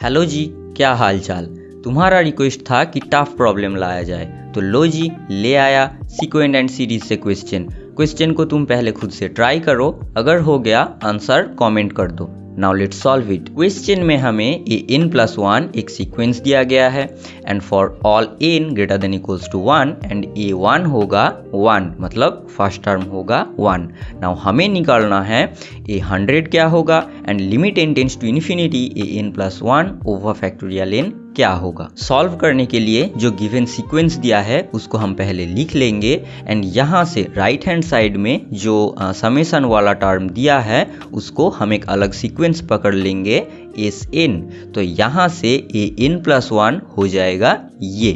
Hello जी, क्या हाल चाल। तुम्हारा रिक्वेस्ट था कि टफ प्रॉब्लम लाया जाए, तो लो जी ले आया सीक्वेंट एंड सीरीज से क्वेश्चन को तुम पहले खुद से ट्राई करो, अगर हो गया आंसर कमेंट कर दो। Now let's solve it. Question में हमें an+1 एक सीक्वेंस दिया गया है and for all n greater than equals to 1 and a1 होगा 1, मतलब फर्स्ट टर्म होगा 1। नाउ हमें निकालना है a100 क्या होगा and limit n tends to infinity an+1 over factorial n क्या होगा। सॉल्व करने के लिए जो गिवन सीक्वेंस दिया है उसको हम पहले लिख लेंगे एंड यहाँ से राइट हैंड साइड में जो समेशन वाला टर्म दिया है उसको हम एक अलग सीक्वेंस पकड़ लेंगे Sn, तो यहाँ से an+1 हो जाएगा ये।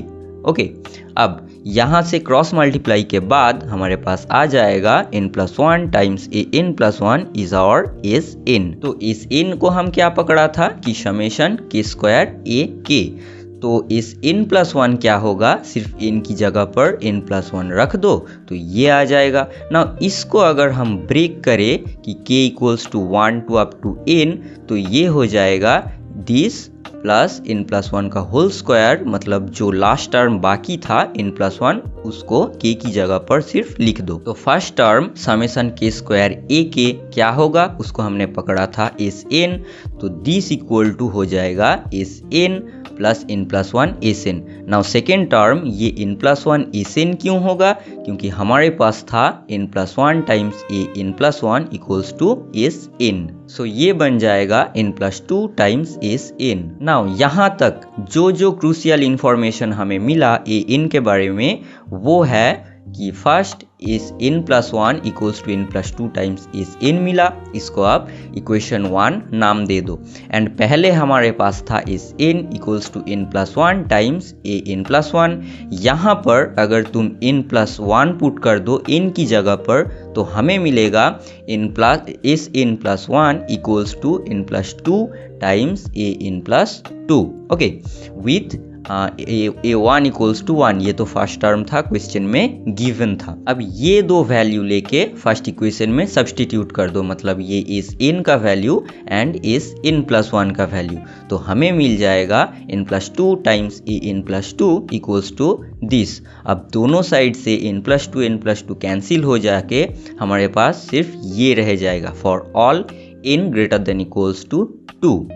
ओके, अब यहाँ से क्रॉस मल्टीप्लाई के बाद हमारे पास आ जाएगा n+1 times an+1 is our Sn। तो Sn को हम क्या पकड़ा था कि समेशन k² ak, तो इस n+1 क्या होगा, सिर्फ n की जगह पर n+1 रख दो तो ये आ जाएगा। ना इसको अगर हम ब्रेक करें कि k equals to 1 to up to n, तो ये हो जाएगा दिस प्लस n+1 का होल स्क्वायर, मतलब जो लास्ट टर्म बाकी था n+1 उसको k की जगह पर सिर्फ लिख दो। तो first term summation k² ak क्या होगा, उसको हमने पकड़ा था Sn, तो दिस इक्वल टू हो जाएगा Sn plus n+1 Sn। Now second term ये n+1 Sn क्यों होगा, क्योंकि हमारे पास था n+1 times an+1 equals to Sn, so ये बन जाएगा n+2 टाइम्स Sn। नाउ यहाँ तक जो क्रूशियल इंफॉर्मेशन हमें मिला an के बारे में वो है कि फर्स्ट इस n+1 equals to n+2 times Sn मिला, इसको आप इक्वेशन 1 नाम दे दो। एंड पहले हमारे पास था Sn equals to n+1 times an+1। यहाँ पर अगर तुम n+1 पुट कर दो n की जगह पर, तो हमें मिलेगा Sn+1 equals to n+2 times an+2। Okay, with a1 equals to 1, ये तो फर्स्ट टर्म था, क्वेश्चन में गिवन था। अब ये दो वैल्यू लेके फर्स्ट इक्वेशन में सब्सटीट्यूट कर दो, मतलब ये Sn का वैल्यू एंड Sn+1 का वैल्यू, तो हमें मिल जाएगा n+2 times an+2 equals to this. अब दोनों साइड से n+2 कैंसिल हो जाके हमारे पास सिर्फ ये रह जाएगा for all n greater than equals to 2।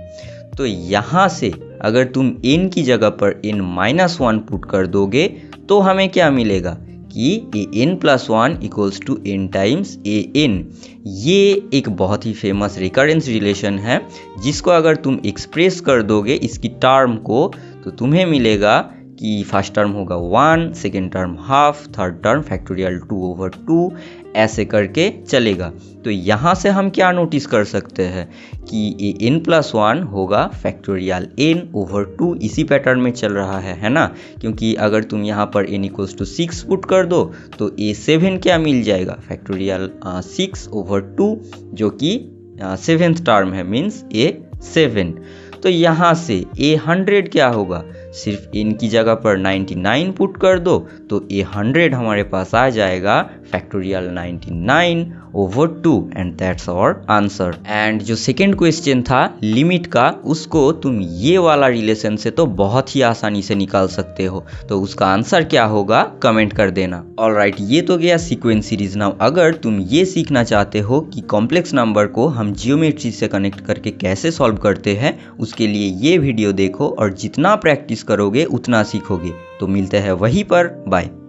तो यहाँ से अगर तुम n की जगह पर n-1 पुट कर दोगे तो हमें क्या मिलेगा कि an+1 equals to n times an। ये एक बहुत ही फेमस रिकरेंस रिलेशन है, जिसको अगर तुम एक्सप्रेस कर दोगे इसकी टर्म को, तो तुम्हें मिलेगा कि फर्स्ट टर्म होगा 1, second term half, third term factorial 2/2, ऐसे करके चलेगा। तो यहाँ से हम क्या नोटिस कर सकते हैं कि n+1 होगा फैक्टोरियल n/2, इसी पैटर्न में चल रहा है ना, क्योंकि अगर तुम यहाँ पर n इक्वल्स टू 6 पुट कर दो तो a7 क्या मिल जाएगा, फैक्टोरियल 6/2, जो कि 7th टर्म है, मीन्स a7। तो यहाँ से a100 क्या होगा, सिर्फ n की जगह पर 99 पुट कर दो तो a100 हमारे पास आ जाएगा factorial 99/2 and that's our answer. And जो सेकेंड क्वेश्चन था लिमिट का, उसको तुम ये वाला रिलेशन से तो बहुत ही आसानी से निकाल सकते हो, तो उसका आंसर क्या होगा कमेंट कर देना। ऑलराइट, ये तो गया सीक्वेंस सीरीज। नाउ अगर तुम ये सीखना चाहते हो कि कॉम्प्लेक्स नंबर को हम जियोमेट्री से कनेक्ट करके कैसे सॉल्व करते हैं, उसके लिए ये वीडियो देखो और जितना प्रैक्टिस करोगे उतना सीखोगे। तो मिलते हैं वहीं पर, बाय।